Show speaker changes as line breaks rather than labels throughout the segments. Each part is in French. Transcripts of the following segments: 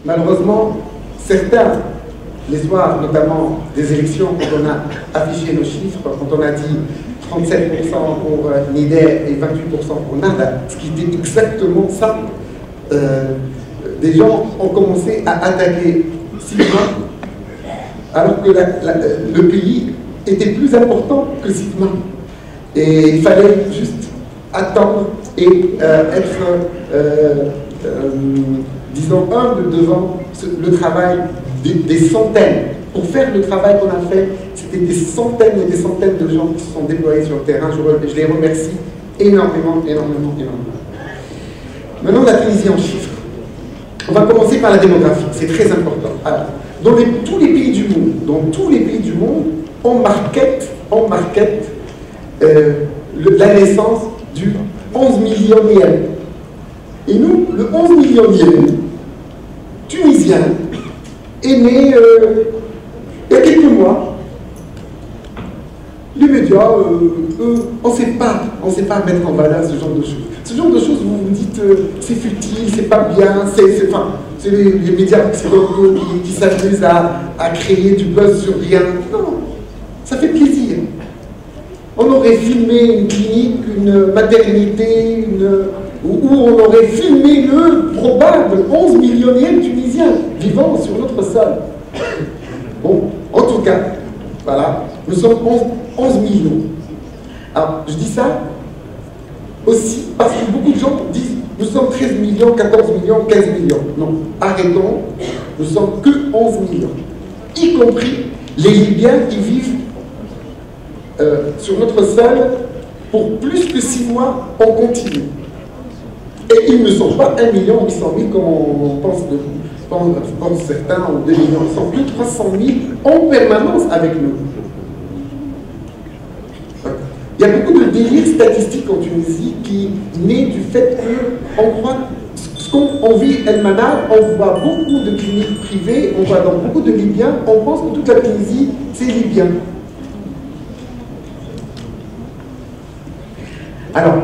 malheureusement, certains, les soirs notamment des élections, quand on a affiché nos chiffres, quand on a dit 37% pour Nider et 28% pour Nada, ce qui était exactement ça, des gens ont commencé à attaquer Sigma, alors que le pays était plus important que Sigma. Et il fallait juste attendre et être, disons, humble devant le travail des centaines. Pour faire le travail qu'on a fait, c'était des centaines et des centaines de gens qui se sont déployés sur le terrain. Je les remercie énormément, énormément, énormément. Maintenant, la Tunisie en chiffres. On va commencer par la démographie, c'est très important. Alors, dans tous les pays du monde, on market la naissance du 11 millionième. Et nous, le 11 millionième tunisien est né il y a quelques mois. Les médias, on ne sait pas mettre en valeur ce genre de choses. Ce genre de choses, vous vous dites, c'est futile, c'est pas bien, c'est les médias qui s'amusent à créer du buzz sur rien. Non, ça fait plaisir. On aurait filmé une clinique, une maternité, où on aurait filmé le probable 11 millionième tunisien vivant sur notre sol. Bon, en tout cas, voilà, nous sommes 11 millions. Alors, je dis ça aussi parce que beaucoup de gens disent nous sommes 13 millions, 14 millions, 15 millions. Non, arrêtons, nous sommes que 11 millions, y compris les Libyens qui vivent sur notre sol pour plus que 6 mois en continu. Et ils ne sont pas 1 800 000 comme on pense certains, ou 2 millions, ils sont plus de 300 000 en permanence avec nous. Il y a beaucoup de délire statistiques en Tunisie qui naît du fait qu'on croit, ce qu'on vit El-Manar, on voit beaucoup de cliniques privées, on voit dans beaucoup de Libyens, on pense que toute la Tunisie, c'est libyen. Alors,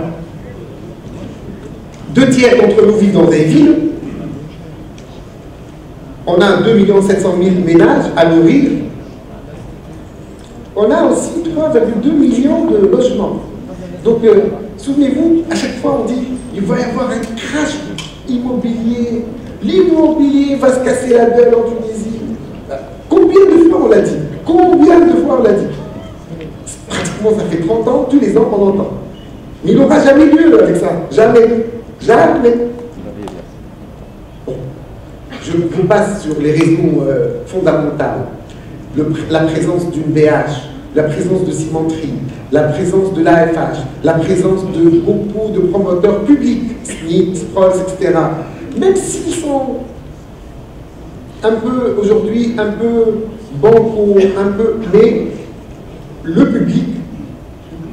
2 tiers d'entre nous vivent dans des villes. On a 2 700 000 ménages à nourrir. On a aussi 3,2 millions de logements. Donc, souvenez-vous, à chaque fois on dit il va y avoir un crash immobilier, l'immobilier va se casser la gueule en Tunisie. Combien de fois on l'a dit? Combien de fois on l'a dit? Pratiquement ça fait 30 ans, tous les ans on entend. Mais il n'aura jamais lieu avec ça. Jamais. Jamais. Bon. Je passe sur les raisons fondamentales. La présence d'une BH, la présence de cimenterie, la présence de l'AFH, la présence de beaucoup de promoteurs publics, SNIT, Sprols, etc. Même s'ils sont un peu, aujourd'hui, un peu bancaux, mais le public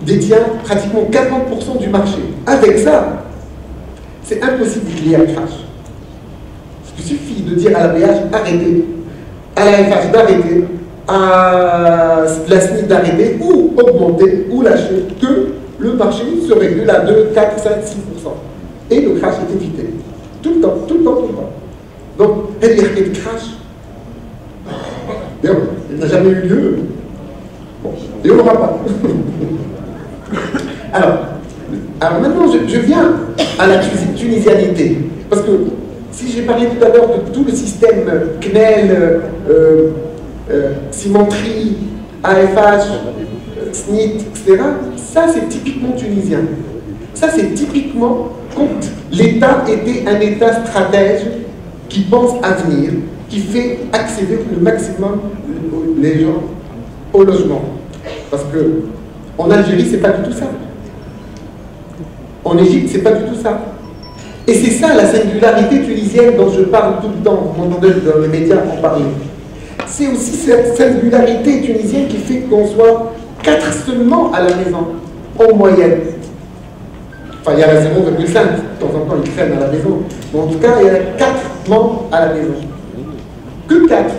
détient pratiquement 40% du marché. Avec ça, c'est impossible qu'il y ait un crash. Il suffit de dire à la BH arrêtez, à la FH d'arrêter, à la SNIT d'arrêter, ou augmenter, ou lâcher, que le marché se régule à 2, 4, 5, 6%. Et le crash est évité. Tout le temps, tout le temps, tout le temps. Donc, il y a quel crash? D'ailleurs, il n'a jamais eu lieu. Bon, et on n'aura pas. Alors maintenant, je viens à la tunisianité. Parce que si j'ai parlé tout à l'heure de tout le système CNEL, cimenterie, AFH, SNIT, etc., ça c'est typiquement tunisien. Ça c'est typiquement quand l'État était un État stratège qui pense à venir, qui fait accéder le maximum les gens au logement. Parce que en Algérie, c'est pas du tout ça. En Égypte, c'est pas du tout ça. Et c'est ça la singularité tunisienne dont je parle tout le temps. Vous m'entendez dans les médias en parler. C'est aussi cette singularité tunisienne qui fait qu'on soit 4 seulement à la maison, en moyenne. Enfin, il y a la 0,5, de temps en temps ils traînent à la maison. Mais en tout cas, il y a 4 membres à la maison. Que 4.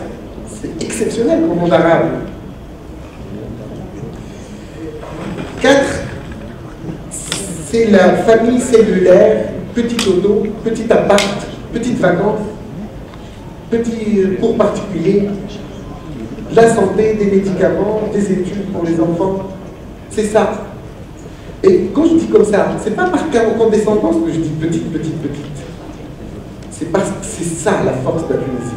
C'est exceptionnel au monde arabe. 4, c'est la famille cellulaire, petit auto, petit appart, petite vacances. petit cours particulier, la santé, des médicaments, des études pour les enfants. C'est ça. Et quand je dis comme ça, c'est pas par condescendance que je dis petite, petite, petite. C'est parce que c'est ça la force de la Tunisie.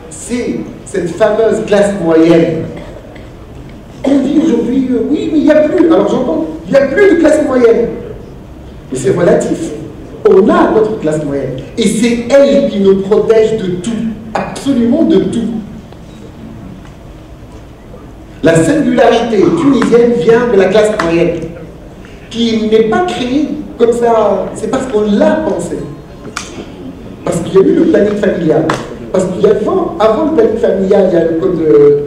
C'est cette fameuse classe moyenne. On dit aujourd'hui, oui, mais il n'y a plus. Alors j'entends, il n'y a plus de classe moyenne. Mais c'est relatif. On a notre classe moyenne. Et c'est elle qui nous protège de tout. Absolument de tout. La singularité tunisienne vient de la classe moyenne, qui n'est pas créée comme ça, c'est parce qu'on l'a pensé. Parce qu'il y a eu le planning familial. Parce qu'il y a avant le planning familial, il y a le code de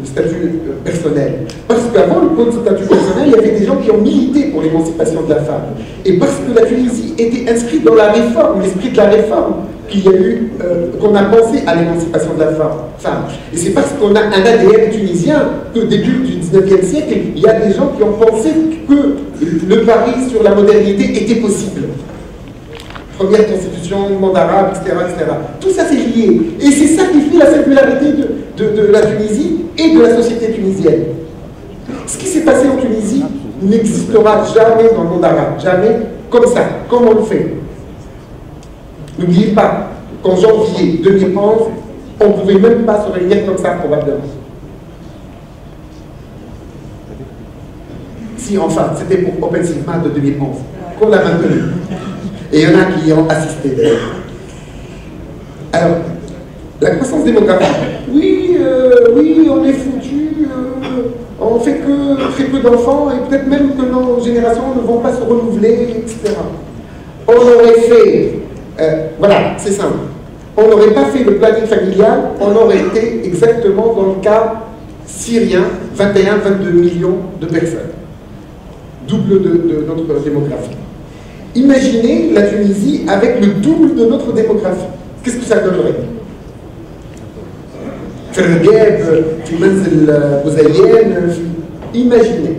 statut personnel. Parce qu'avant le code de statut personnel, il y avait des gens qui ont milité pour l'émancipation de la femme. Et parce que la Tunisie était inscrite dans la réforme, l'esprit de la réforme, qu'il y a eu, qu'on a pensé à l'émancipation de la femme. Et c'est parce qu'on a un ADN tunisien qu'au début du 19e siècle, il y a des gens qui ont pensé que le pari sur la modernité était possible. Première constitution, monde arabe, etc., etc. Tout ça c'est lié. Et c'est ça qui fait la singularité de la Tunisie et de la société tunisienne. Ce qui s'est passé en Tunisie n'existera jamais dans le monde arabe. Jamais comme ça, comme on le fait. N'oubliez pas qu'en janvier 2011, on ne pouvait même pas se réunir comme ça, probablement. Si, enfin, c'était pour Open Sigma de 2011, qu'on l'a maintenu. Et il y en a qui y ont assisté. Alors, la croissance démographique, oui, on est foutu, on fait que très peu d'enfants, et peut-être même que nos générations ne vont pas se renouveler, etc. On aurait fait... voilà, c'est simple. On n'aurait pas fait le planning familial, on aurait été exactement dans le cas syrien, 21-22 millions de personnes. Double de notre démographie. Imaginez la Tunisie avec le double de notre démographie. Qu'est-ce que ça donnerait? Imaginez.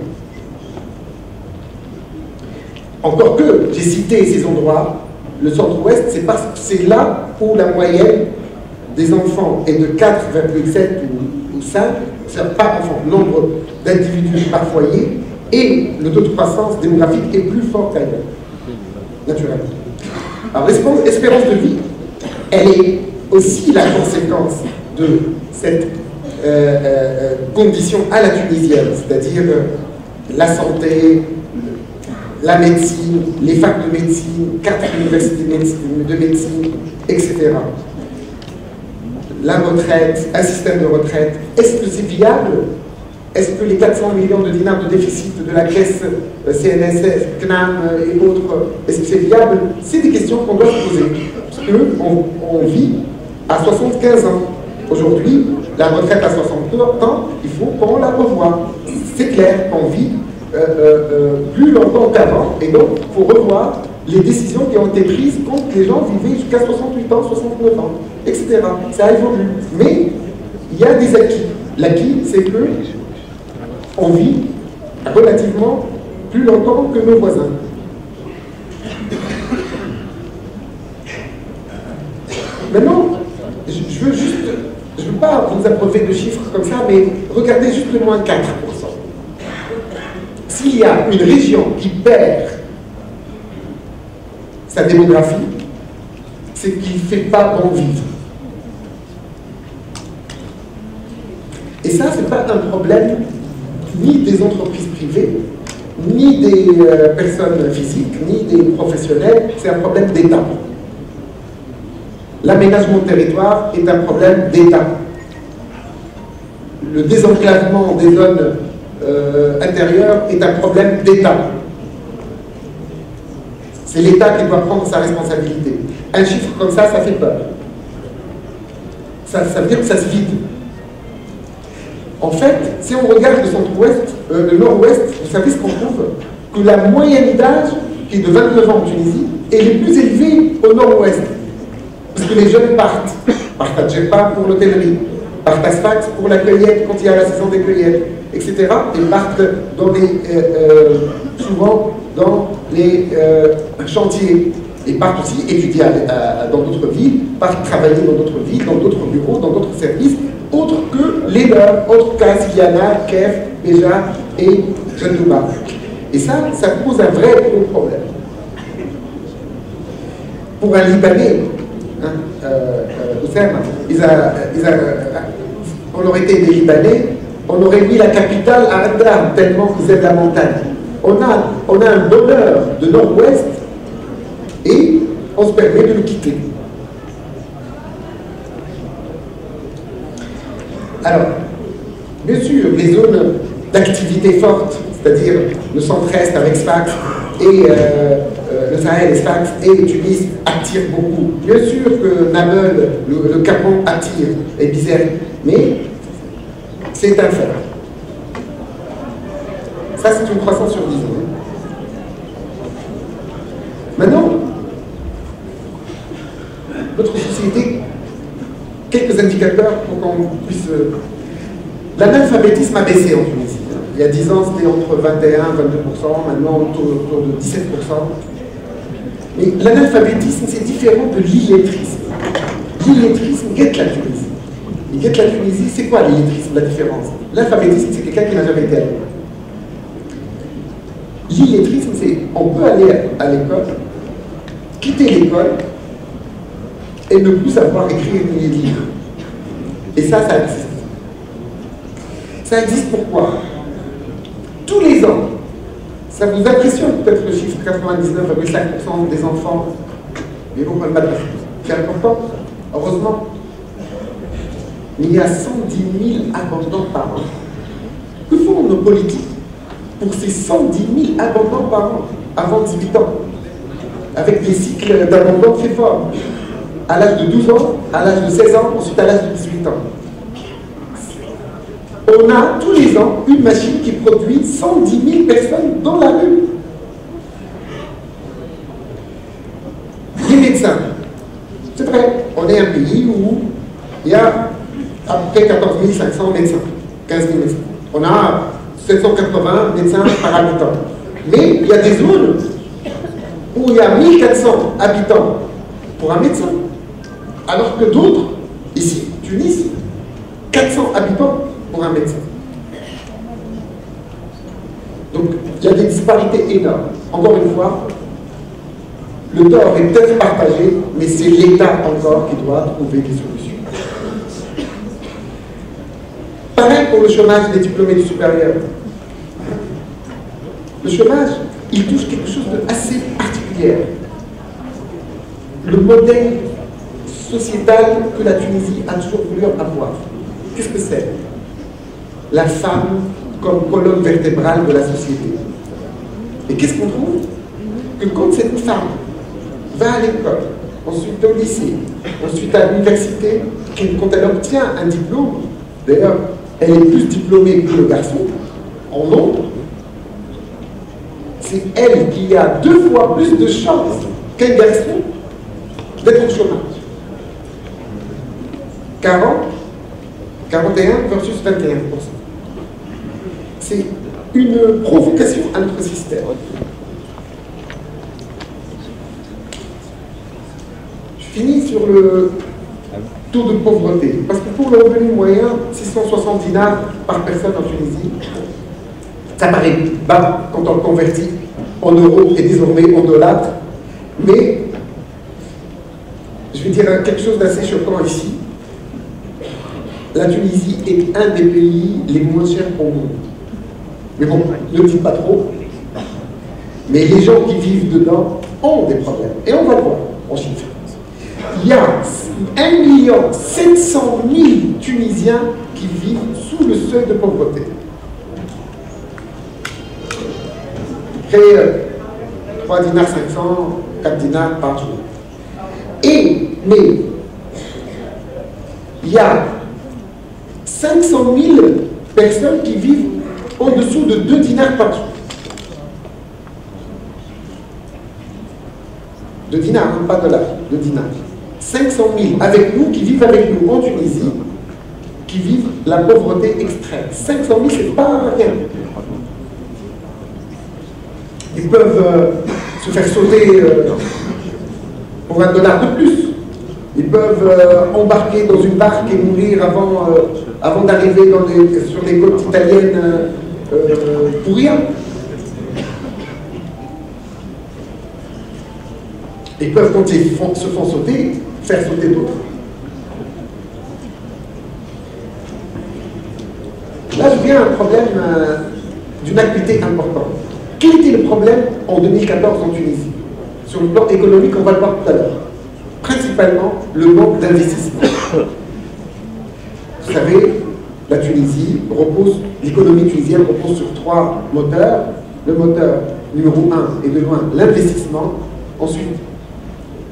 Encore que, j'ai cité ces endroits, le centre-ouest, c'est parce que c'est là où la moyenne des enfants est de 4,7 ou 5, c'est pas enfants, nombre d'individus par foyer, et le taux de croissance démographique est plus fort qu'ailleurs, naturellement. Alors l'espérance de vie, elle est aussi la conséquence de cette condition à la tunisienne, c'est-à-dire la santé, la médecine, les facs de médecine, 4 universités de médecine, etc. La retraite, un système de retraite, est-ce que c'est viable? Est-ce que les 400 millions de dinars de déficit de la caisse CNSS, CNAM et autres, est-ce que c'est viable? C'est des questions qu'on doit se poser. Parce qu'on vit à 75 ans. Aujourd'hui, la retraite à 60 ans, il faut qu'on la revoie. C'est clair qu'on vit plus longtemps qu'avant, et donc il faut revoir les décisions qui ont été prises quand les gens vivaient jusqu'à 68 ans, 69 ans, etc. Ça évolue. Mais il y a des acquis. L'acquis, c'est que on vit relativement plus longtemps que nos voisins. Maintenant, je veux pas vous abreuver de chiffres comme ça, mais regardez juste le moins 4%. S'il y a une région qui perd sa démographie, c'est qu'il ne fait pas bon vivre. Et ça, ce n'est pas un problème ni des entreprises privées, ni des personnes physiques, ni des professionnels, c'est un problème d'État. L'aménagement de territoire est un problème d'État. Le désenclavement des zones intérieures est un problème d'État. C'est l'État qui doit prendre sa responsabilité. Un chiffre comme ça, ça fait peur. Ça veut dire que ça se vide. En fait, si on regarde le centre-ouest, le nord-ouest, vous savez ce qu'on trouve? Que la moyenne d'âge, qui est de 29 ans en Tunisie, est les plus élevée au nord-ouest. Parce que les jeunes partent à Djerba pour l'hôtellerie, partent à Sfax pour la cueillette quand il y a la saison des cueillettes, etc. Et partent dans souvent dans les chantiers. Et partent aussi étudier dans d'autres villes, partent travailler dans d'autres villes, dans d'autres bureaux, dans d'autres services, autres que les leurs, autres qu'à Siliana, Kef, Béja et Jendouba. Et ça pose un vrai gros problème. Pour un Libanais, on aurait été des Libanais, on aurait mis la capitale à Adam, tellement qu'ils aiment la montagne. On a un bonheur de nord-ouest et on se permet de le quitter. Alors, bien sûr, les zones d'activité forte, c'est-à-dire le centre-est avec Sfax et le Sahel et Sfax et Tunis attirent beaucoup. Bien sûr que Namel, le Capon attire et Bizerte, mais c'est un fait. Ça, c'est une croissance sur 10 ans. Maintenant, notre société, quelques indicateurs pour qu'on puisse... L'analphabétisme a baissé en Tunisie. Il y a 10 ans, c'était entre 21 et 22%, maintenant autour de 17%. Mais l'analphabétisme, c'est différent de l'illettrisme. L'illettrisme guette la Tunisie. Il guette la Tunisie, c'est quoi l'illettrisme, la différence? L'alphabétisme, c'est quelqu'un qui n'a jamais été à l'école. L'illettrisme, c'est on peut aller à l'école, quitter l'école et ne plus savoir écrire ni lire. Et ça existe. Ça existe pourquoi? Tous les ans, ça vous impressionne peut-être le chiffre 99,5% des enfants, mais vous ne pas c'est important, heureusement. Il y a 110 000 abandons par an. Que font nos politiques pour ces 110 000 abandons par an avant 18 ans, avec des cycles d'abandon très forts, à l'âge de 12 ans, à l'âge de 16 ans, ensuite à l'âge de 18 ans. On a tous les ans une machine qui produit 110 000 personnes dans la rue. Les médecins, c'est vrai, on est un pays où il y a à peu près 14 500 médecins, 15 000 médecins. On a 780 médecins par habitant. Mais il y a des zones où il y a 1400 habitants pour un médecin, alors que d'autres, ici, Tunis, 400 habitants pour un médecin. Donc, il y a des disparités énormes. Encore une fois, le tort est peut-être partagé, mais c'est l'État encore qui doit trouver des solutions. Pareil pour le chômage des diplômés du supérieur. Le chômage, il touche quelque chose d'assez particulier. Le modèle sociétal que la Tunisie a toujours voulu avoir. Qu'est-ce que c'est? La femme comme colonne vertébrale de la société. Et qu'est-ce qu'on trouve? Que quand cette femme va à l'école, ensuite au lycée, ensuite à l'université, quand elle obtient un diplôme, d'ailleurs, elle est plus diplômée que le garçon, en nombre, c'est elle qui a 2 fois plus de chances qu'un garçon d'être au chômage. 41 versus 21%. C'est une provocation à notre système. Je finis sur le taux de pauvreté. Parce que pour le revenu moyen, 660 dinars par personne en Tunisie, ça paraît bas quand on le convertit en euros et désormais en dollars. Mais je vais dire quelque chose d'assez choquant ici. La Tunisie est un des pays les moins chers au monde. Mais bon, ne le dites pas trop. Mais les gens qui vivent dedans ont des problèmes. Et on va voir en chiffres. Il y a 1 700 000 Tunisiens qui vivent sous le seuil de pauvreté. Près 3 dinars 500, 4 dinars par jour. Mais il y a 500 000 personnes qui vivent en dessous de 2 dinars par jour. 2 dinars, hein, pas dollars, 2 dinars. 500 000 avec nous, qui vivent avec nous en Tunisie, qui vivent la pauvreté extrême. 500 000, c'est pas rien. Ils peuvent se faire sauter pour $1 de plus. Ils peuvent embarquer dans une barque et mourir avant d'arriver sur les côtes italiennes pour rien. Ils peuvent, quand ils se font sauter, faire sauter d'autres. Là, je viens à un problème d'une acuité importante. Quel était le problème en 2014 en Tunisie? Sur le plan économique, on va le voir tout à l'heure. Principalement, le manque d'investissement. Vous savez, la Tunisie repose, l'économie tunisienne repose sur 3 moteurs. Le moteur numéro 1 est de loin l'investissement, ensuite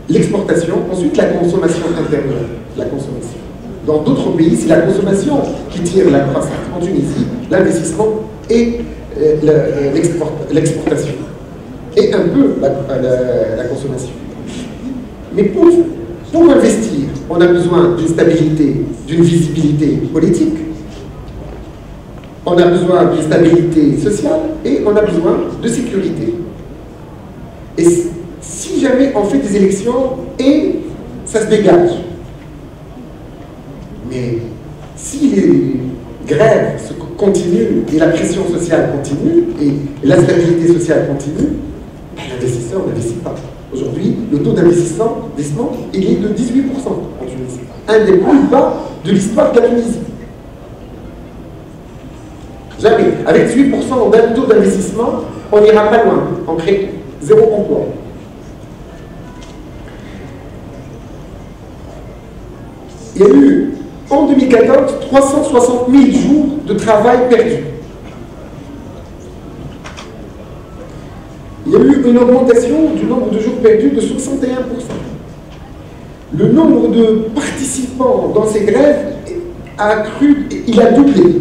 l'exportation, ensuite la consommation intérieure. La consommation. Dans d'autres pays, c'est la consommation qui tire la croissance. En Tunisie, l'investissement et l'exportation. Et un peu la consommation. Mais pour investir, on a besoin d'une stabilité, d'une visibilité politique, on a besoin d'une stabilité sociale et on a besoin de sécurité. Et si jamais on fait des élections et ça se dégage, mais si les grèves continuent et la pression sociale continue et la stabilité sociale continue, l'investisseur n'investit pas. Aujourd'hui, le taux d'investissement, il est de 18% en Tunisie. Un des plus bas de l'histoire de la Tunisie. Jamais. Avec 18% d'un taux d'investissement, on n'ira pas loin. On crée 0 emploi. Il y a eu, en 2014, 360 000 jours de travail perdus. Il y a eu une augmentation du nombre de jours perdus de 61%. Le nombre de participants dans ces grèves a accru, il a doublé.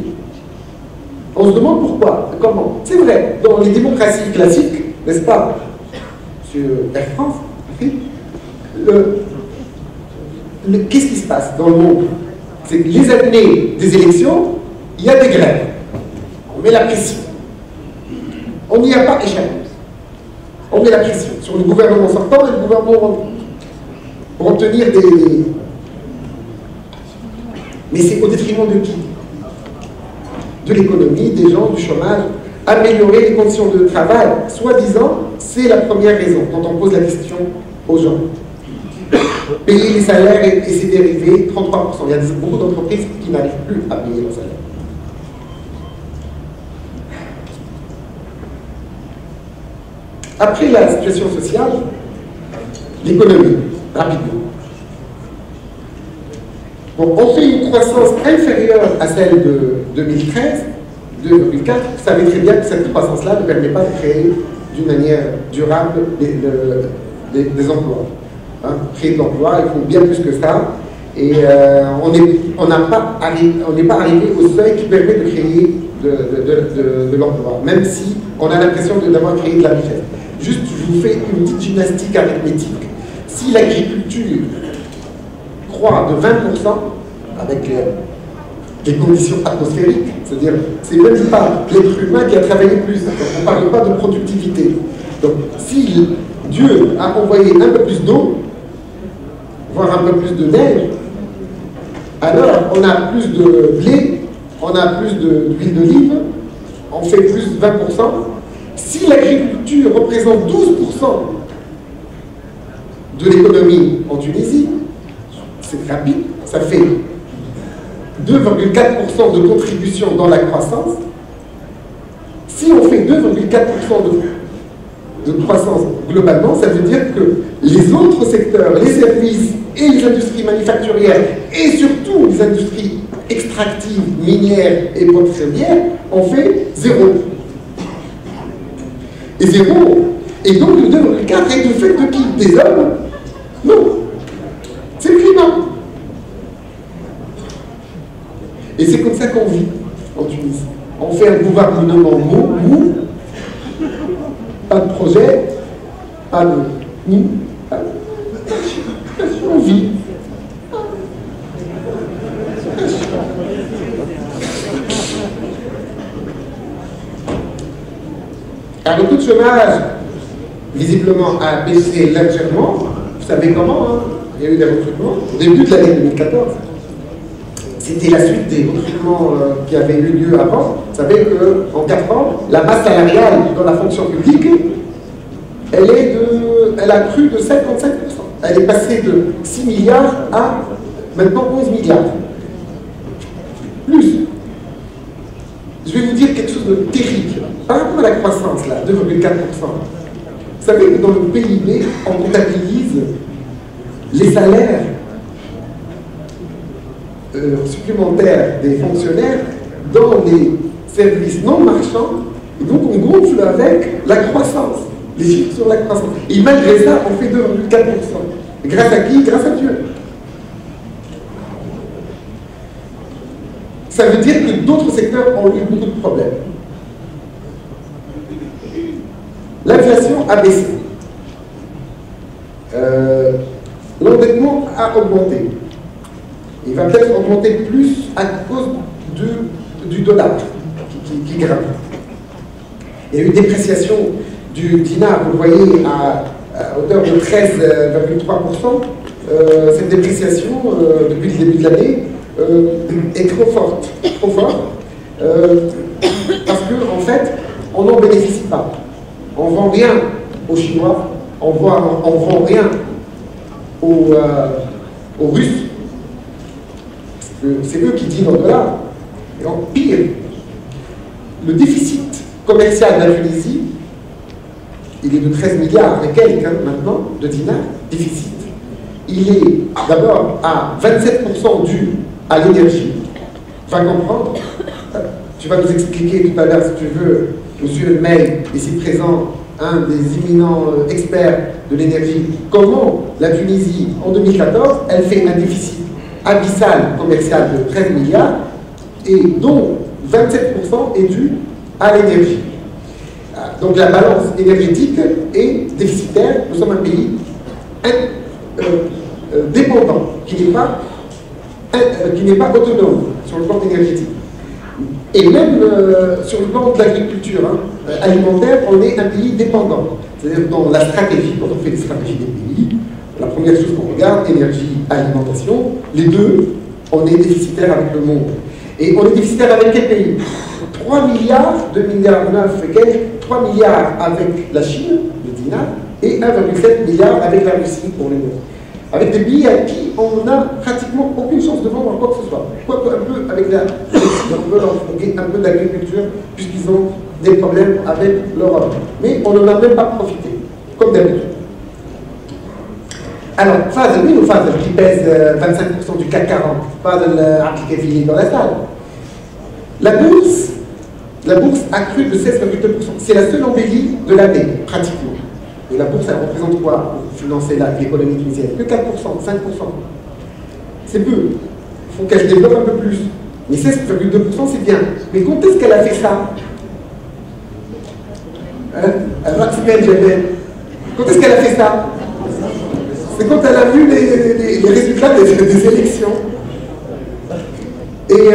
On se demande pourquoi, comment. C'est vrai, dans les démocraties classiques, n'est-ce pas, sur Air France, qu'est-ce qui se passe dans le monde? C'est que les années des élections, il y a des grèves. On met la pression. On n'y a pas échappé. On met la pression sur le gouvernement sortant et le gouvernement pour obtenir des... Mais c'est au détriment de qui? De l'économie, des gens, du chômage. Améliorer les conditions de travail, soi-disant, c'est la première raison quand on pose la question aux gens. Payer les salaires et ses dérivés, 33%. Il y a beaucoup d'entreprises qui n'arrivent plus à payer leurs salaires. Après la situation sociale, l'économie, rapidement. Bon, on fait une croissance inférieure à celle de 2013, 2,4. Vous savez très bien que cette croissance-là ne permet pas de créer d'une manière durable des emplois. Hein, créer de l'emploi, il faut bien plus que ça. Et on n'est pas arrivé au seuil qui permet de créer de l'emploi, même si on a l'impression d'avoir créé de la richesse. Juste, je vous fais une petite gymnastique arithmétique. Si l'agriculture croît de 20% avec les conditions atmosphériques, c'est-à-dire, c'est même pas l'être humain qui a travaillé plus, donc on ne parle pas de productivité. Donc, si Dieu a envoyé un peu plus d'eau, voire un peu plus de neige, alors on a plus de blé, on a plus d'huile d'olive, on fait plus de 20%. Si l'agriculture représente 12% de l'économie en Tunisie, c'est rapide, ça fait 2,4% de contribution dans la croissance. Si on fait 2,4% de croissance globalement, ça veut dire que les autres secteurs, les services et les industries manufacturières, et surtout les industries extractives, minières et pétrolières, ont fait 0. Et 0, et donc le 2,4 est du fait de qui? Des hommes? Non. C'est le climat. Et c'est comme ça qu'on vit en Tunisie. On fait un gouvernement mou, pas de projet, pas de... on vit. Alors le taux de chômage, visiblement, a baissé légèrement. Vous Vous savez comment, hein? Il y a eu des recrutements au début de l'année 2014. C'était la suite des recrutements qui avaient eu lieu avant. Vous savez qu'en 4 ans, la masse salariale dans la fonction publique, elle a cru de 55%. Elle est passée de 6 milliards à maintenant 11 milliards. Plus. Je vais vous dire quelque chose de terrible. Par rapport à la croissance, là, 2,4%. Vous savez que dans le PIB, on comptabilise les salaires supplémentaires des fonctionnaires dans les services non marchands, et donc on gonfle avec la croissance, les chiffres sur la croissance. Et malgré ça, on fait 2,4%. Et grâce à qui? Grâce à Dieu. Ça veut dire que d'autres secteurs ont eu beaucoup de problèmes. L'inflation a baissé. L'endettement a augmenté. Il va peut-être augmenter plus à cause du dollar qui grimpe. Il y a eu une dépréciation du dinar, vous le voyez, à hauteur de 13,3%. Cette dépréciation, depuis le début de l'année, est trop forte. Trop forte. Parce qu'en fait, on n'en bénéficie pas. On ne vend rien aux Chinois, on ne vend rien aux Russes. C'est eux qui dînent en dollars. Et en pire, le déficit commercial de la Tunisie, il est de 13 milliards et quelques maintenant de dinars, déficit. Il est d'abord à 27% dû à l'énergie. Va comprendre, tu vas nous expliquer tout à l'heure si tu veux, monsieur May, ici présent, un des éminents experts de l'énergie, comment la Tunisie, en 2014, elle fait un déficit abyssal commercial de 13 milliards, et dont 27% est dû à l'énergie. Donc la balance énergétique est déficitaire. Nous sommes un pays dépendant, qui n'est pas autonome sur le plan énergétique. Et même sur le plan de l'agriculture alimentaire, on est un pays dépendant. C'est-à-dire dans la stratégie, quand on fait des stratégies des pays, la première chose qu'on regarde, énergie, alimentation, les deux, on est déficitaire avec le monde. Et on est déficitaire avec quel pays? 3 milliards, 2 milliards 9 et quelques, 3 milliards avec la Chine, le dinar, et 1,7 milliard avec la Russie pour les nôtres. Avec des pays à qui on n'a pratiquement aucune chance de vendre quoi que ce soit. Quoique un peu avec la Russie, on peut leur fourguer un peu d'agriculture, puisqu'ils ont des problèmes avec l'Europe. Mais on n'en a même pas profité, comme d'habitude. Alors, Fadel, oui, ou Fadel, qui pèse 25% du CAC 40, Fadel appliqué dans la salle. La bourse a cru de 16,2%. C'est la seule embellie de l'année, pratiquement. Et la bourse, elle représente quoi pour financer l'économie tunisienne? Que 4%, 5%. C'est peu. Il faut qu'elle se développe un peu plus. Mais 16,2%, c'est bien. Mais quand est-ce qu'elle a fait ça? Quand est-ce qu'elle a fait ça? C'est quand elle a vu les résultats des élections. Et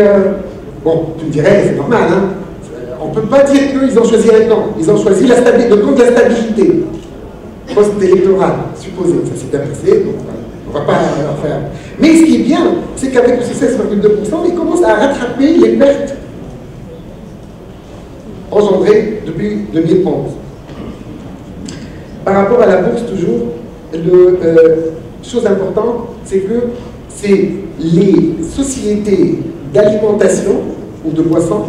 bon, tu me dirais, c'est normal, hein? On ne peut pas dire qu'ils ont choisi un camp. Ils ont choisi le camp de la stabilité post-électorale, supposé. Ça s'est bien passé, donc on ne va pas en faire. Mais ce qui est bien, c'est qu'avec ce 16,2%, ils commencent à rattraper les pertes engendrées depuis 2011. Par rapport à la bourse, toujours, chose importante, c'est que c'est les sociétés d'alimentation ou de boissons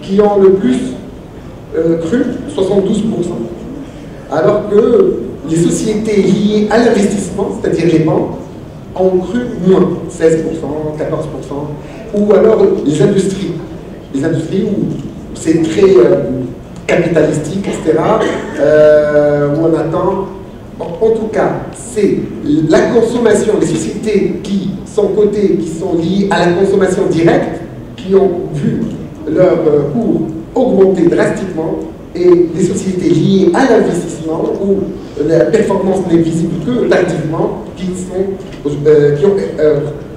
qui ont le plus cru, 72%, alors que les sociétés liées à l'investissement, c'est-à-dire les banques, ont cru moins, 16%, 14%, ou alors les industries où c'est très capitalistique, etc., où on attend. En tout cas, c'est la consommation, les sociétés qui sont cotées, qui sont liées à la consommation directe, qui ont vu leur cours augmenter drastiquement, et les sociétés liées à l'investissement, où la performance n'est visible que tardivement, qui ont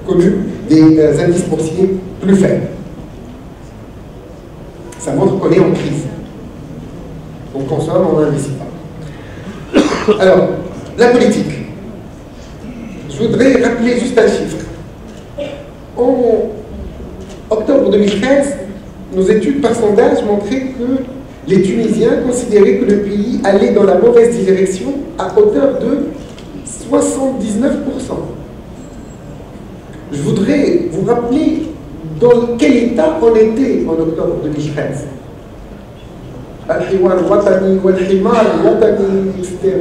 connu des indices boursiers plus faibles. Ça montre qu'on est en crise. On consomme, on n'investit pas. Alors, la politique. Je voudrais rappeler juste un chiffre. En octobre 2013, nos études par sondage montraient que les Tunisiens considéraient que le pays allait dans la mauvaise direction à hauteur de 79%. Je voudrais vous rappeler dans quel état on était en octobre 2013. Al-Hiwar Watani, Wal-Himar Watani, etc.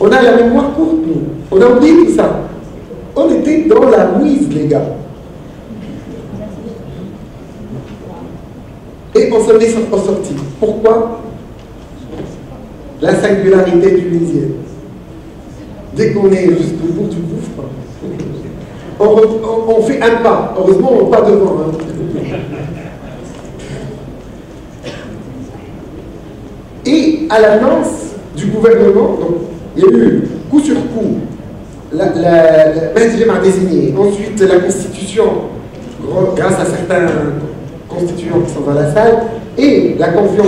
On a la mémoire courte, nous. On a oublié tout ça. On était dans la mouise, les gars. Et on s'en est sorti. Pourquoi? La singularité tunisienne. Dès qu'on est juste au bout du gouffre, on fait un pas. Heureusement, on pas devant. Hein. Et à l'annonce du gouvernement, donc, il y a eu coup sur coup, la m'a désigné, ensuite la Constitution, grâce à certains constituants qui sont dans la salle, et la confiance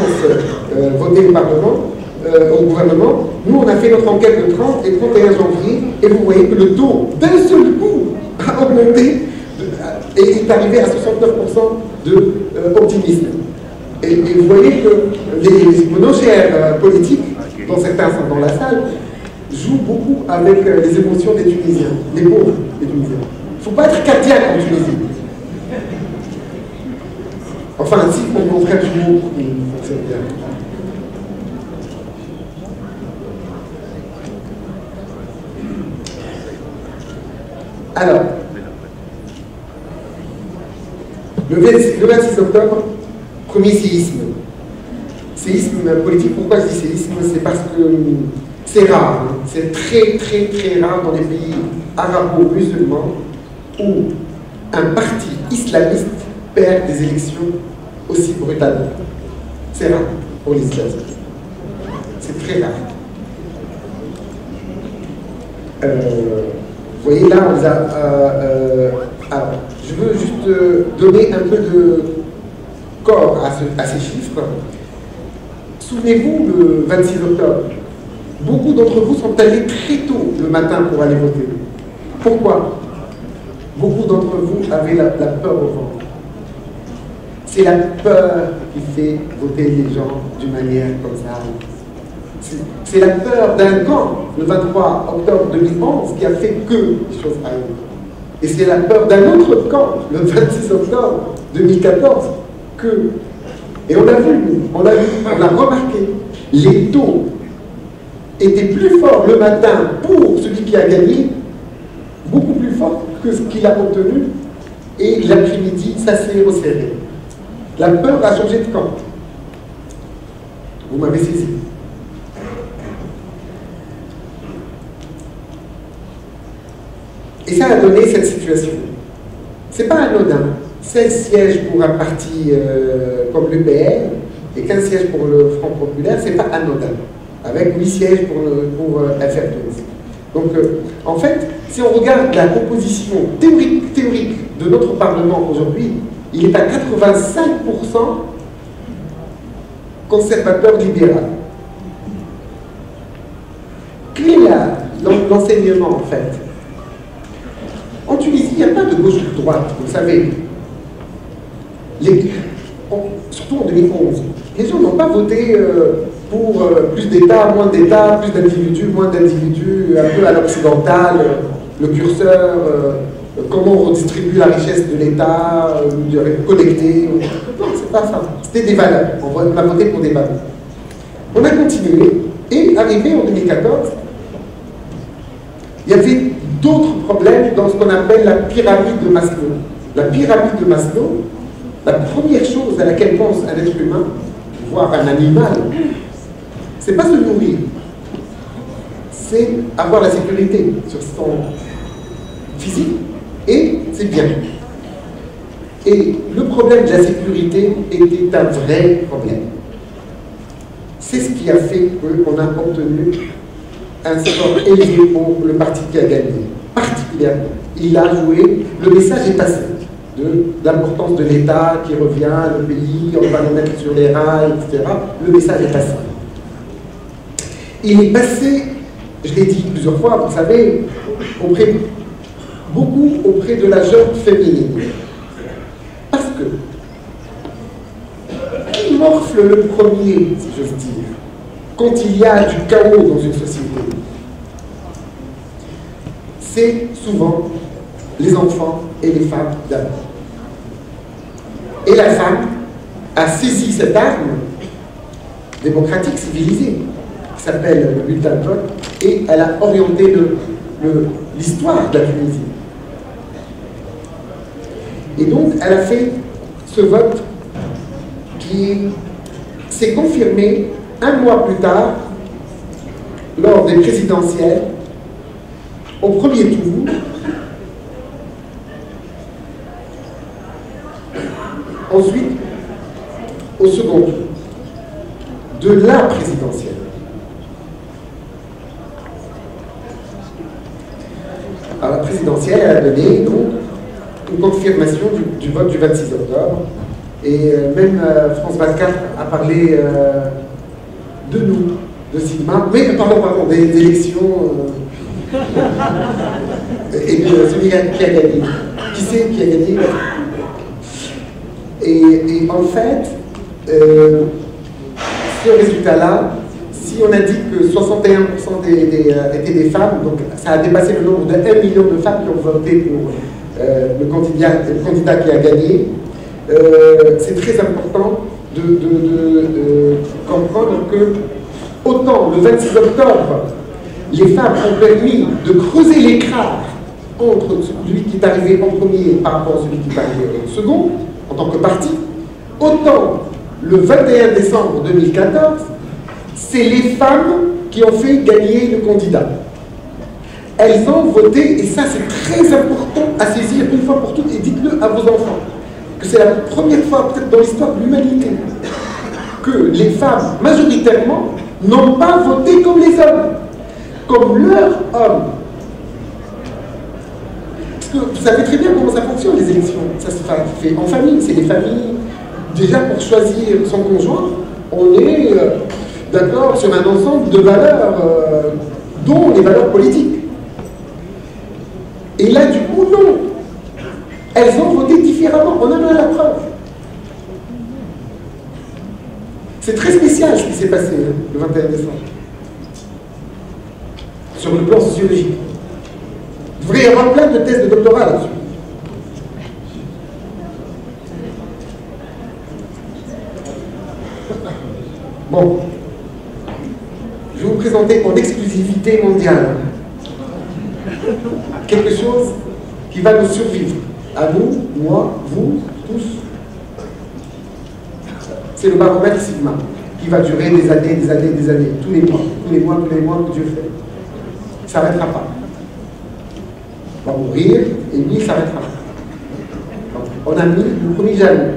votée au Parlement, au gouvernement. Nous, on a fait notre enquête le 30 et 31 janvier, et vous voyez que le taux, d'un seul coup, a augmenté et est arrivé à 69% d'optimisme. Et vous voyez que nos chers politiques, dont certains sont dans la salle, jouent beaucoup avec les émotions des Tunisiens, les pauvres des Tunisiens. Il ne faut pas être cardiaque en Tunisie. Enfin, si mon frère jumeau fonctionne bien. Alors, le 26 octobre, premier séisme. Séisme politique, pourquoi je dis séisme? C'est parce que c'est rare, hein. C'est très très très rare dans les pays arabo-musulmans où un parti islamiste perd des élections aussi brutalement. C'est rare pour l'islam. C'est très rare. Vous voyez là, on a, alors, je veux juste donner un peu de corps à ces chiffres. Souvenez-vous, le 26 octobre, beaucoup d'entre vous sont allés très tôt le matin pour aller voter. Pourquoi? Beaucoup d'entre vous avaient la peur au ventre. C'est la peur qui fait voter les gens d'une manière comme ça. C'est la peur d'un camp, le 23 octobre 2011, qui a fait que les choses arrivent. Et c'est la peur d'un autre camp, le 26 octobre 2014, que... Et on a vu, on a remarqué, les taux étaient plus forts le matin pour celui qui a gagné, beaucoup plus forts que ce qu'il a obtenu, et l'après-midi, ça s'est resserré. La peur a changé de camp. Vous m'avez saisi. Et ça a donné cette situation. C'est pas anodin. 16 sièges pour un parti comme l'UPR et 15 sièges pour le Front Populaire, c'est pas anodin. Avec 8 sièges pour FR12. Donc, en fait, si on regarde la composition théorique de notre Parlement aujourd'hui, il est à 85% conservateur libéral. Quel est l'enseignement, en fait? En Tunisie, il n'y a pas de gauche ou de droite, vous savez. Surtout en 2011, les gens n'ont pas voté pour plus d'État, moins d'État, plus d'individus, moins d'individus, un peu à l'occidental, le curseur, comment on redistribue la richesse de l'État, collecter. Non, c'est pas ça. C'était des valeurs. On a voté pour des valeurs. On a continué et arrivé en 2014, il y avait d'autres problèmes dans ce qu'on appelle la pyramide de Maslow. La pyramide de Maslow, la première chose à laquelle pense un être humain, voire un animal, c'est pas se nourrir, c'est avoir la sécurité sur son physique et ses biens. Et le problème de la sécurité était un vrai problème. C'est ce qui a fait qu'on a obtenu un score élevé pour le parti qui a gagné. Particulièrement. Il a joué, le message est passé de l'importance de l'État qui revient, le pays, on va le mettre sur les rails, etc. Le message est passé. Il est passé je l'ai dit plusieurs fois, vous savez, beaucoup auprès de la jeune féminine. Parce que, qui morfle le premier, si j'ose dire, quand il y a du chaos dans une société? C'est souvent les enfants et les femmes d'abord. Et la femme a saisi cette arme démocratique, civilisée, qui s'appelle le bulletin de vote, et elle a orienté l'histoire de la Tunisie. Et donc, elle a fait ce vote qui s'est confirmé un mois plus tard, lors des présidentielles, au premier tour, ensuite au second tour de la présidentielle. Alors la présidentielle, elle a donné donc une confirmation du vote du 26 octobre. Et même France 24 a parlé de nous, de Sigma, mais pardon, des élections et de celui qui a gagné. Qui c'est qui a gagné? Et en fait, ce résultat-là, si on a dit que 61% étaient des femmes, donc ça a dépassé le nombre de 1 million de femmes qui ont voté pour le candidat qui a gagné. C'est très important de comprendre que autant le 26 octobre, les femmes ont permis de creuser l'écart entre celui qui est arrivé en premier par rapport à celui qui est arrivé en second, en tant que parti, autant le 21 décembre 2014, c'est les femmes qui ont fait gagner le candidat. Elles ont voté, et ça c'est très important à saisir une fois pour toutes, et dites-le à vos enfants, que c'est la première fois peut-être dans l'histoire de l'humanité que les femmes, majoritairement, n'ont pas voté comme les hommes, comme leurs hommes. Parce que vous savez très bien comment ça fonctionne, les élections. Ça se fait en famille, c'est les familles. Déjà, pour choisir son conjoint, on est d'accord sur un ensemble de valeurs, dont les valeurs politiques. Et là, du coup, non. Elles ont voté différemment. On en a la preuve. C'est très spécial ce qui s'est passé le 21 décembre. Sur le plan sociologique. Il devrait y avoir plein de thèses de doctorat là-dessus. Bon. Je vais vous présenter en exclusivité mondiale quelque chose qui va nous survivre. À nous, moi, vous, tous. C'est le baromètre Sigma, qui va durer des années, des années, des années, tous les mois, que Dieu fait. Il ne s'arrêtera pas. On va mourir, et lui, il ne s'arrêtera pas. Donc, on a mis le premier jalon.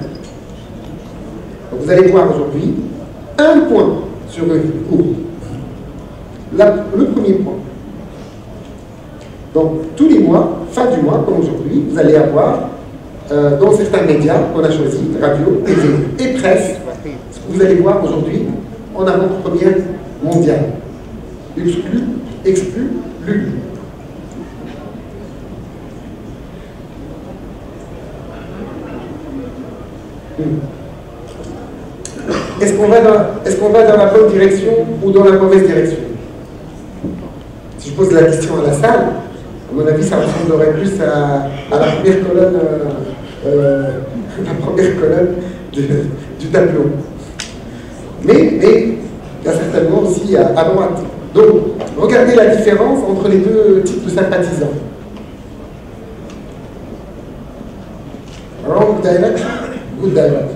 Donc, vous allez voir aujourd'hui un point sur le cours. Le premier point. Donc, tous les mois, fin du mois, comme aujourd'hui, vous allez avoir, dans certains médias qu'on a choisis, radio, TV et presse, ce que vous allez voir aujourd'hui en avant-première mondiale. Exclu, Lulu. Est-ce qu'on va dans la bonne direction ou dans la mauvaise direction? Si je pose la question à la salle, à mon avis, ça ressemblerait plus à la première colonne, du tableau. Mais il y a certainement aussi à droite. Donc, regardez la différence entre les deux types de sympathisants. Wrong direction, good direction.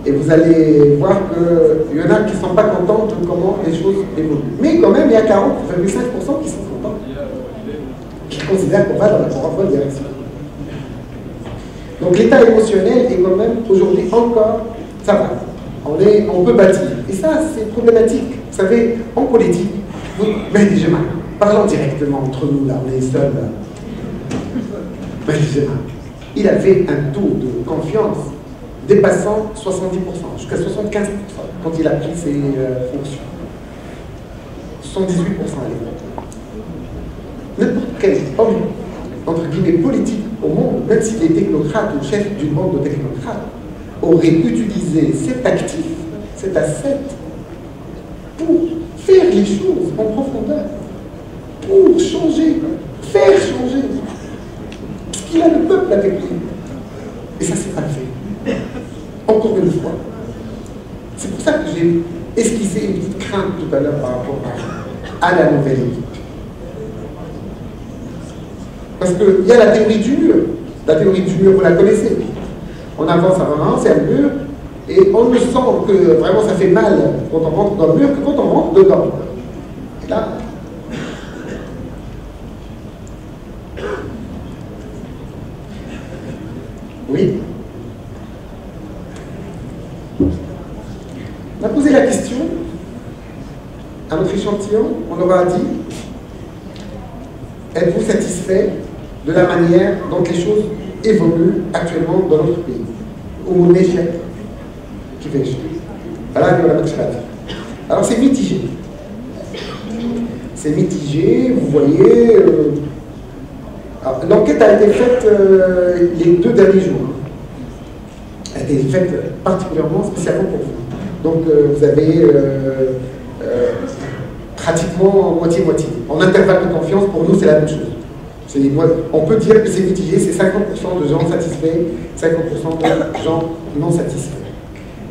Et vous allez voir qu'il y en a qui ne sont pas contents de comment les choses évoluent. Mais quand même, il y a 40,5% qui sont contents, qui considèrent qu'on va dans la bonne direction. Donc l'état émotionnel est quand même aujourd'hui encore, ça va. On peut bâtir. Et ça, c'est problématique. Vous savez, en politique, parlons directement entre nous, là, on est seuls. Il avait un taux de confiance dépassant 70%, jusqu'à 75% quand il a pris ses fonctions. 78% à l'époque. N'importe quel homme, entre guillemets, politique au monde, même s'il est technocrate ou chef d'une bande de technocrates, aurait utilisé cet actif, cet asset, pour faire les choses en profondeur, pour changer, faire changer. Parce qu'il a le peuple avec lui. Et ça, c'est pas fait. Encore une fois. C'est pour ça que j'ai esquissé une petite crainte tout à l'heure par rapport à la nouvelle équipe. Parce qu'il y a la théorie du mur. La théorie du mur, vous la connaissez. On avance, c'est un mur, et on ne sent que vraiment ça fait mal quand on rentre dans le mur que quand on rentre dedans. Et là, oui. On a posé la question à notre échantillon, on leur a dit, êtes-vous satisfait de la manière dont les choses évoluent actuellement dans notre pays? Ou l'échec qui fait échec. Alors c'est mitigé. C'est mitigé, vous voyez. L'enquête a été faite les 2 derniers jours. Elle a été faite particulièrement, spécialement pour vous. Donc vous avez pratiquement moitié-moitié. En intervalle de confiance, pour nous, c'est la même chose. On peut dire que c'est mitigé, c'est 50% de gens satisfaits, 50% de gens non satisfaits.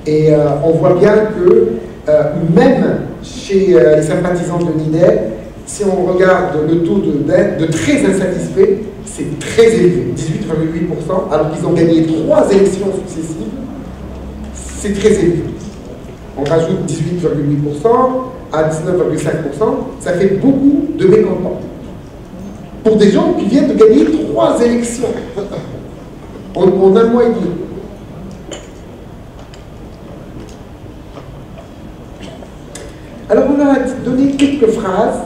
Et on voit bien que même chez les sympathisants de Nider, si on regarde le taux de très insatisfaits, c'est très élevé, 18,8%, alors qu'ils ont gagné 3 élections successives, c'est très élevé. On rajoute 18,8% à 19,5%, ça fait beaucoup de mécontents. Pour des gens qui viennent de gagner 3 élections en 1 mois et demi. Alors on a donné quelques phrases,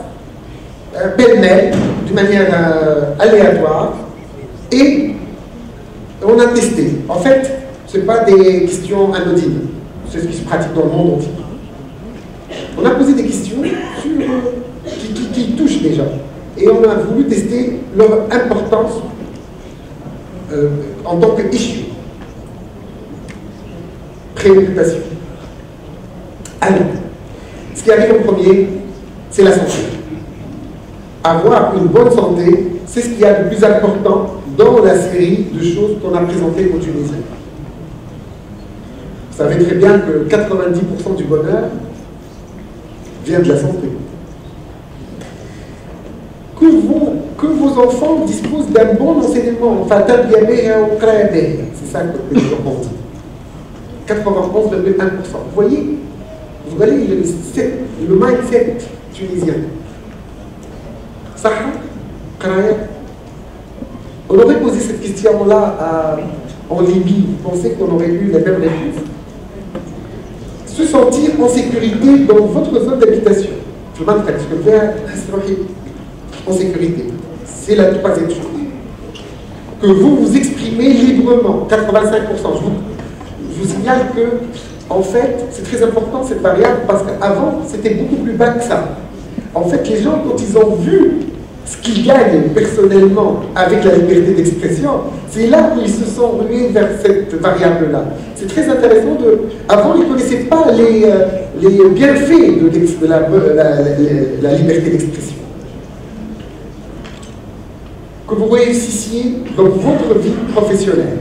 pêle-mêle, d'une manière aléatoire, et on a testé. En fait, ce n'est pas des questions anodines, c'est ce qui se pratique dans le monde entier. On a posé des questions qui touchent les gens. Et on a voulu tester leur importance en tant que issue. Préoccupation. Alors, ce qui arrive en premier, c'est la santé. Avoir une bonne santé, c'est ce qu'il y a de plus important dans la série de choses qu'on a présentées aux Tunisiens. Vous savez très bien que 90% du bonheur vient de la santé. Que vos enfants disposent d'un bon enseignement. C'est ça que les gens ont dit. 91,1%. Vous voyez le mindset tunisien. On aurait posé cette question-là en Libye. Vous pensez qu'on aurait eu la même réponse? Se sentir en sécurité dans votre zone d'habitation. En sécurité. C'est la 3e chose. Que vous vous exprimez librement, 85%. Je vous signale que, en fait, c'est très important cette variable parce qu'avant, c'était beaucoup plus bas que ça. En fait, les gens, quand ils ont vu ce qu'ils gagnent personnellement avec la liberté d'expression, c'est là où ils se sont rués vers cette variable-là. C'est très intéressant de... Avant, ils ne connaissaient pas les bienfaits de la liberté d'expression. Que vous réussissiez dans votre vie professionnelle,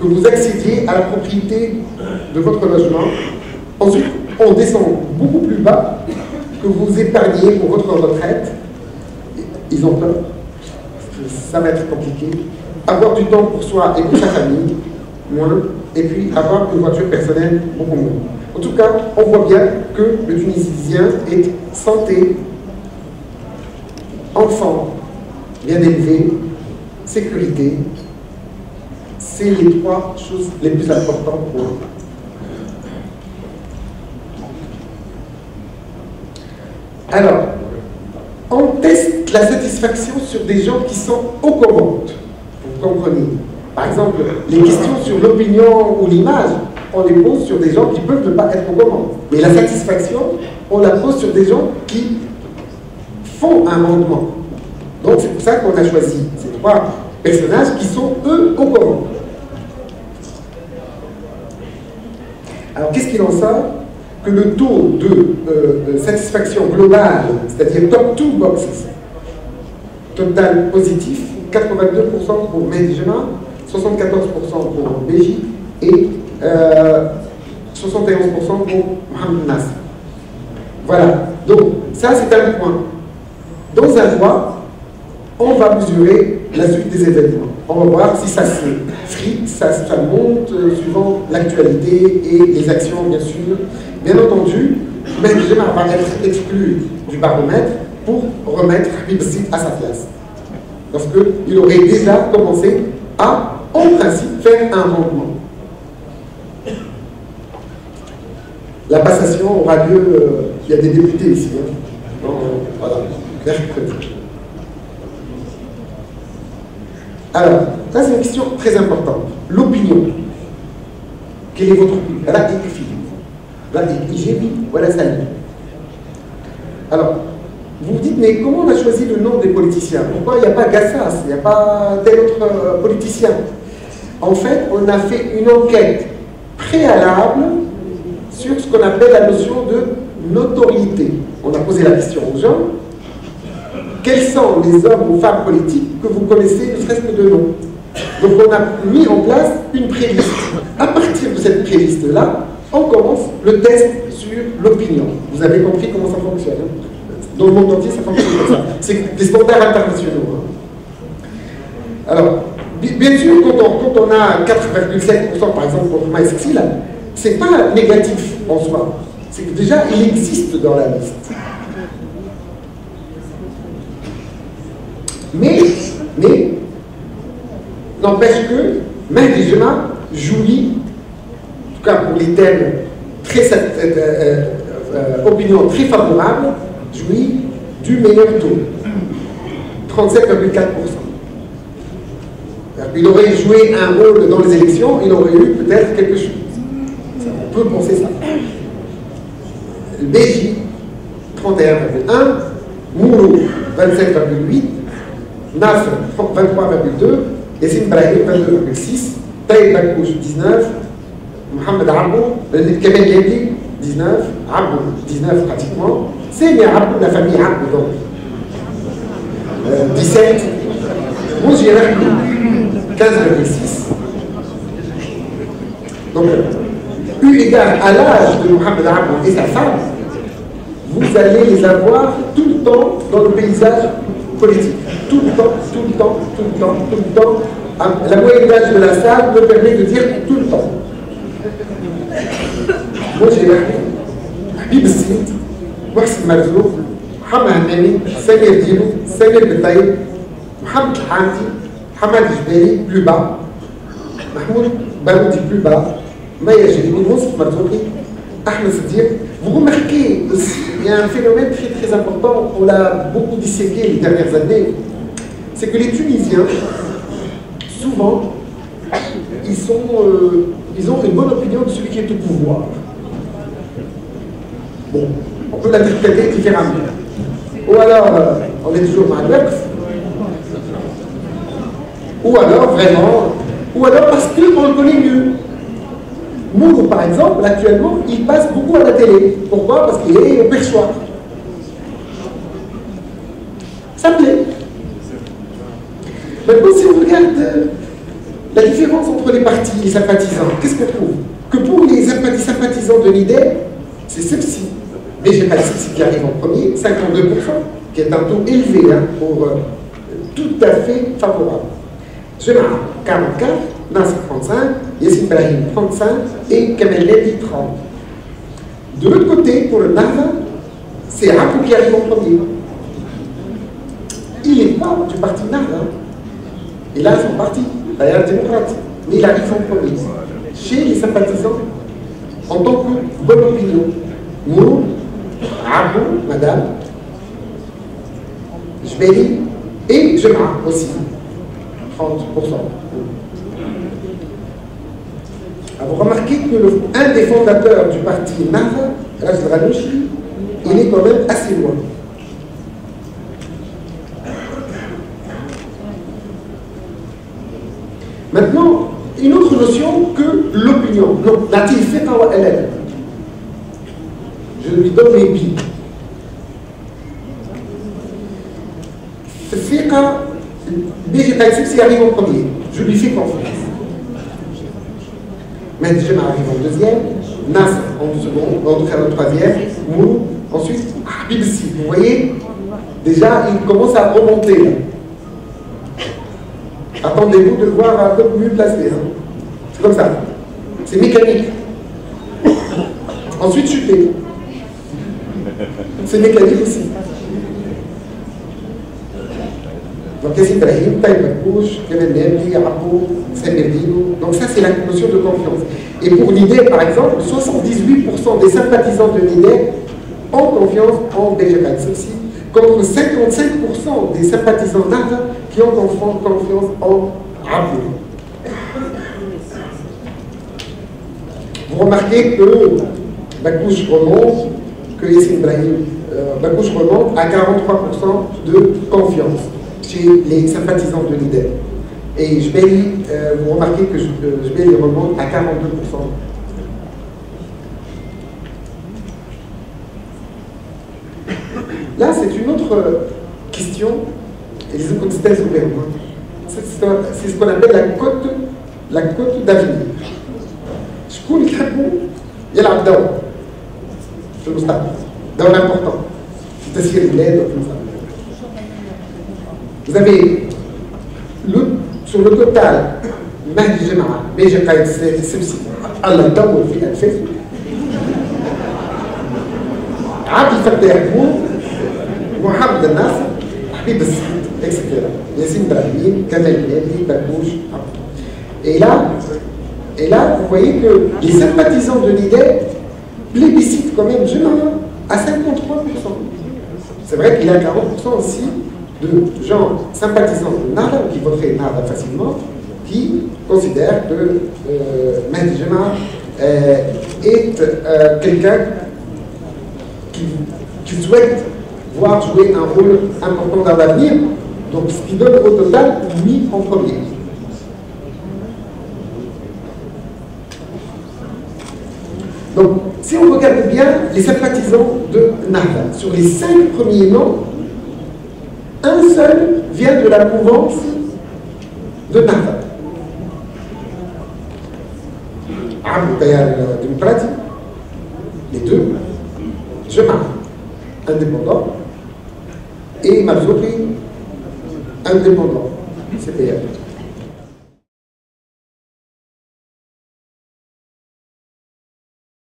que vous accédiez à la propriété de votre logement. Ensuite, on descend beaucoup plus bas, que vous épargniez pour votre retraite. Ils ont peur, ça va être compliqué. Avoir du temps pour soi et pour sa famille, moins. Et puis avoir une voiture personnelle, beaucoup moins. En tout cas, on voit bien que le Tunisien est santé, enfant, bien élevé, sécurité, c'est les 3 choses les plus importantes pour eux. Alors, on teste la satisfaction sur des gens qui sont aux commandes, vous comprenez. Par exemple, les questions sur l'opinion ou l'image, on les pose sur des gens qui peuvent ne pas être au courant. Mais la satisfaction, on la pose sur des gens qui font un rendement. Donc c'est pour ça qu'on a choisi ces trois personnages qui sont, eux, au courant. Alors qu'est-ce qu'il en sort? Que le taux de satisfaction globale, c'est-à-dire top 2 boxes, total positif, 82% pour Mehdi Jema, 74% pour Béji et 71% pour Mohamed Nasser. Voilà, donc ça c'est un point. Dans un mois, on va mesurer la suite des événements. On va voir si ça se frite, ça monte, suivant l'actualité et les actions, bien sûr. Bien entendu, Mehdi Jema va être exclu du baromètre pour remettre Habib Sid à sa place. Parce qu'il aurait déjà commencé à, en principe, faire un rendement. La passation aura lieu, il y a des députés ici, hein, voilà, mercredi. Alors, ça c'est une question très importante. L'opinion. Quelle est votre opinion? Voilà ça. Alors, vous vous dites, mais comment on a choisi le nom des politiciens? Pourquoi il n'y a pas Gassas, il n'y a pas tel autre politicien? En fait, on a fait une enquête préalable sur ce qu'on appelle la notion de notoriété. On a posé la question aux gens. Quels sont les hommes ou femmes politiques que vous connaissez, ne serait-ce que de nom? Donc on a mis en place une playlist. À partir de cette playlist-là, on commence le test sur l'opinion. Vous avez compris comment ça fonctionne, hein? Dans le monde entier, ça fonctionne comme ça. C'est des standards internationaux. Hein? Alors, bien sûr, quand on a 4,7% par exemple pour MySexy, là, c'est pas négatif en soi. C'est que déjà, il existe dans la liste. Mais n'empêche que Mehdi Jema jouit, en tout cas pour les thèmes très opinion très favorable, jouit du meilleur taux, 37,4%. Il aurait joué un rôle dans les élections, il aurait eu peut-être quelque chose. On peut penser ça. Béji, 31,1%, Mourou, 27,8%, Nasr, 23,2%, Yassine Brahim, 22,6%, Taïb Bakouch, 19%, Mohamed Abou, Kamel Yabli, 19%, Abou, 19% pratiquement, Semi Abou, la famille Abou, donc 17%, Mouji Rahmi, 15,6%. Donc, eu égard à l'âge de Mohamed Abou et sa femme, vous allez les avoir tout le temps dans le paysage politique. Tout le temps, tout le temps, tout le temps, tout le temps. La moyenne d'âge de la salle me permet de dire tout le temps. Moi j'ai Habib Sid, Mohsen Marzouk, Mohamed Hamami, Samir Dino, Samir Betaïb, Mohamed Hamdi, Hamad Jbeli, plus bas, Mahmoud Baroudi, plus bas, Maya Jérémy, Moussef Marzouki, Ahmed Siddiq. Vous remarquez aussi, il y a un phénomène très très important, on l'a beaucoup disséqué les dernières années, c'est que les Tunisiens, souvent, ils ont une bonne opinion de celui qui est au pouvoir. Bon, on peut l'interpréter différemment. Ou alors, on est toujours mal à ou alors vraiment, ou alors parce qu'on le connaît mieux. Mourou, par exemple, actuellement, il passe beaucoup à la télé. Pourquoi? Parce qu'il est au perchoir. Ça me plaît. Maintenant, si on regarde la différence entre les partis et les sympathisants, qu'est-ce qu'on trouve? Que pour les sympathisants de l'idée, c'est celle-ci. Mais j'ai pas celle-ci qui arrive en premier, 52%, qui est un taux élevé, hein, pour tout à fait favorable. Jema, 44%. Nasr 35, Yassine Brahim 35 et Kamel Yabli 30. De l'autre côté, pour le Nahda, c'est Abou qui arrive en premier. Il n'est pas du parti Nahda. Il a son parti, d'ailleurs démocrate, mais il arrive en premier. Chez les sympathisants, en tant que bonne opinion, Mourou, Abou, Madame, Jbeli et Jema aussi, 30%. Vous remarquez que un des fondateurs du parti Nahda, Rachid Ghannouchi, il est quand même assez loin. Maintenant, une autre notion que l'opinion. Donc, je lui donne les billes. BG Taïsif arrive en premier. Je lui fais confiance. Medjem arrive en deuxième, Nasr en second, en troisième, Mourou, ensuite Habib Si. Vous voyez, déjà, il commence à remonter. Là. Attendez-vous de le voir un peu mieux placé. Hein. C'est comme ça. C'est mécanique. Ensuite, chuter. C'est mécanique aussi. Donc, Yassine Brahim, Taïb Bakouch, Kemal Nemli, Abou, Samerdino. Donc, ça, c'est la notion de confiance. Et pour l'idée, par exemple, 78% des sympathisants de l'idée ont confiance en BG Taïsif, contre 55% des sympathisants d'Arda qui ont confiance en Abou. Vous remarquez que Bakouch remonte, que Yassine Brahim, Bakouch remonte à 43% de confiance chez les sympathisants de l'idée. Et Jbeli, vous remarquez que Jbeli remonte à 42%. Là, c'est une autre question, et les inconsistances au Pérou. C'est ce qu'on appelle la cote d'avenir. Je trouve qu'il y a l'abdomen. C'est le stade. Dans l'important. C'est-à-dire qu'il est comme ça. Vous avez sur le total, Mahdi Jama'a, BG Qaïd Sibsi, Allah Dawoul fi Al-Fif, Abdel Fattah Boum, Mohamed Al-Nasr, Habib Sid, etc. Yassine Brahim, Kamal Nelli, Bakouch. Et là, vous voyez que les sympathisants de l'idée plébiscitent quand même Jama'a à 53%. C'est vrai qu'il y a 40% aussi de gens sympathisants de Nahda, qui voteraient Nahda facilement, qui considèrent que Mahdi Jama'a est quelqu'un qui souhaite voir jouer un rôle important dans l'avenir, donc ce qui donne au total lui en premier. Donc, si on regarde bien les sympathisants de Nahda, sur les 5 premiers noms, un seul vient de la mouvance de Nahda. Abou Tayar démocratique, les deux, Jama'a, indépendant, et Marzouki, indépendant, CPR.